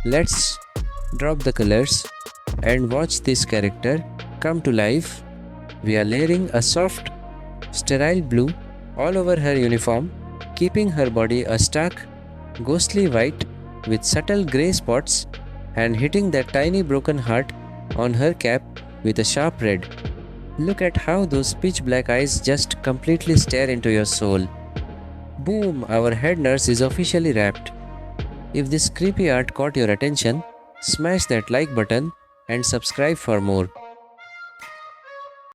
Let's drop the colors and watch this character come to life. We are layering a soft, sterile blue all over her uniform, keeping her body a stark, ghostly white with subtle grey spots and hitting that tiny broken heart on her cap with a sharp red. Look at how those pitch black eyes just completely stare into your soul. Boom, our head nurse is officially wrapped. If this creepy art caught your attention, smash that like button and subscribe for more.